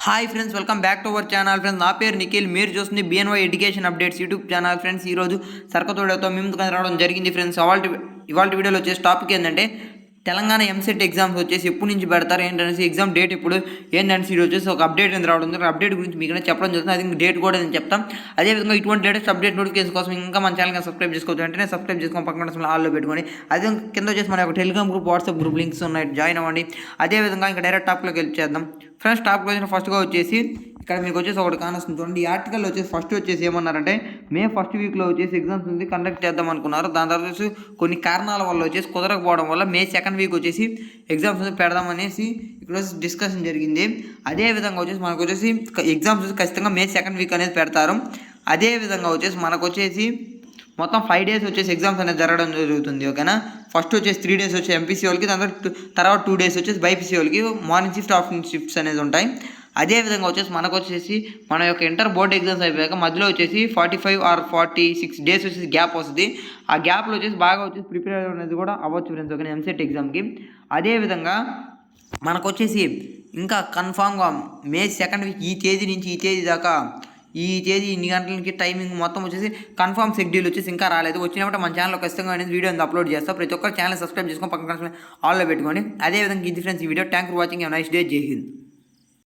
Hi friends, welcome back to our channel. Friends, నా పేరు నిఖిల్. మీరు చూస్తుంది BNY education updates YouTube channel. Friends, ఈరోజు సరకతోడతో మేము ముందుకు రావడం జరిగింది. ఫ్రెండ్స్, ఇవాళ వీడియోలో వచ్చేసి టాపిక్ ఏంటంటే తెలంగాణ ఎంసెట్ ఎగ్జామ్స్ వచ్చేసి ఎప్పటి నుంచి పెడతారు ఏంటనేసి, ఎగ్జామ్ డేట్ ఇప్పుడు ఏంటనేసి ఈరోజు వచ్చేసి ఒక అప్డేట్ అనేది రావడం జరిగింది. అప్డేట్ గురించి మీకు చెప్పడం జరుగుతుంది. అది డేట్ కూడా నేను చెప్తాం. అదేవిధంగా ఇటువంటి లేటెస్ట్ అప్డేట్ నోటిఫికేషన్ కోసం ఇంకా మన ఛానల్కి సబ్స్క్రైబ్ చేసుకోవచ్చు. వెంటనే సబ్స్క్రైబ్ చేసుకొని పక్కన ఆల్లో పెట్టుకొని, అదే కింద వచ్చేసి మన యొక్క Telegram group, WhatsApp group links ఉన్నాయి, జాయిన్ అవ్వండి. అదేవిధంగా ఇంకా డైరెక్ట్ టాప్లోకి వెళ్ళి చేద్దాం. ఫ్రెండ్స్, టాప్కి వచ్చిన ఫస్ట్గా వచ్చేసి ఇక్కడ మీకు వచ్చేసి ఒకటి కానొస్తుంది చూడండి. ఈ ఆర్టికల్ వచ్చేసి ఫస్ట్ వచ్చేసి ఏమన్నారంటే మే ఫస్ట్ వీక్లో వచ్చేసి ఎగ్జామ్స్ ఉంది కండక్ట్ చేద్దాం అనుకున్నారు. దాని తర్వాత వచ్చేసి కొన్ని కారణాల వల్ల వచ్చేసి కుదరకపోవడం వల్ల మే సెకండ్ వీక్ వచ్చేసి ఎగ్జామ్స్ పెడదామనేసి ఇక్కడ డిస్కషన్ జరిగింది. అదేవిధంగా వచ్చేసి మనకు వచ్చేసి ఎగ్జామ్స్ ఖచ్చితంగా మే సెకండ్ వీక్ అనేది పెడతారు. అదేవిధంగా వచ్చేసి మనకు వచ్చేసి మొత్తం 5 days వచ్చేసి ఎగ్జామ్స్ అనేది జరగడం జరుగుతుంది. ఓకేనా, ఫస్ట్ వచ్చేసి 3 days వచ్చి ఎంపీసీ వాళ్ళకి, దాని తర్వాత 2 days వచ్చేసి బైపీసీ వాళ్ళకి మార్నింగ్ షిఫ్ట్ ఆఫ్టర్నూన్ షిఫ్ట్స్ అనేది ఉంటాయి. అదేవిధంగా వచ్చేసి మనకు వచ్చేసి మన యొక్క ఇంటర్ బోర్డ్ ఎగ్జామ్స్ అయిపోయాక మధ్యలో వచ్చేసి 45 or 46 days వచ్చేసి గ్యాప్ వస్తుంది. ఆ గ్యాప్లో వచ్చేసి బాగా వచ్చేసి ప్రిపేర్ అనేది కూడా అవ్వచ్చు ఫ్రెండ్స్. ఓకే, ఎంసెట్ ఎగ్జామ్కి. అదేవిధంగా మనకు వచ్చేసి ఇంకా కన్ఫామ్గా మే సెకండ్ వీక్ ఈ తేదీ నుంచి ఈ తేదీ దాకా, ఈ తేదీ ఇన్ని గంటలకి టైమింగ్ మొత్తం వచ్చేసి కన్ఫర్మ్ షెడ్యూల్ వచ్చేసి ఇంకా రాలేదు. వచ్చినప్పుడు మన ఛానల్లో ఖచ్చితంగా అనేది వీడియో అప్లోడ్ చేస్తాం. ప్రతి ఒక్కరు ఛానల్ సబ్స్క్రైబ్ చేసుకొని పక్కన ఆల్లో పెట్టుకోండి. అదేవిధంగా ఇది ఫ్రెండ్స్ ఈ video. Thank for watching. Nice day. జై హింద్.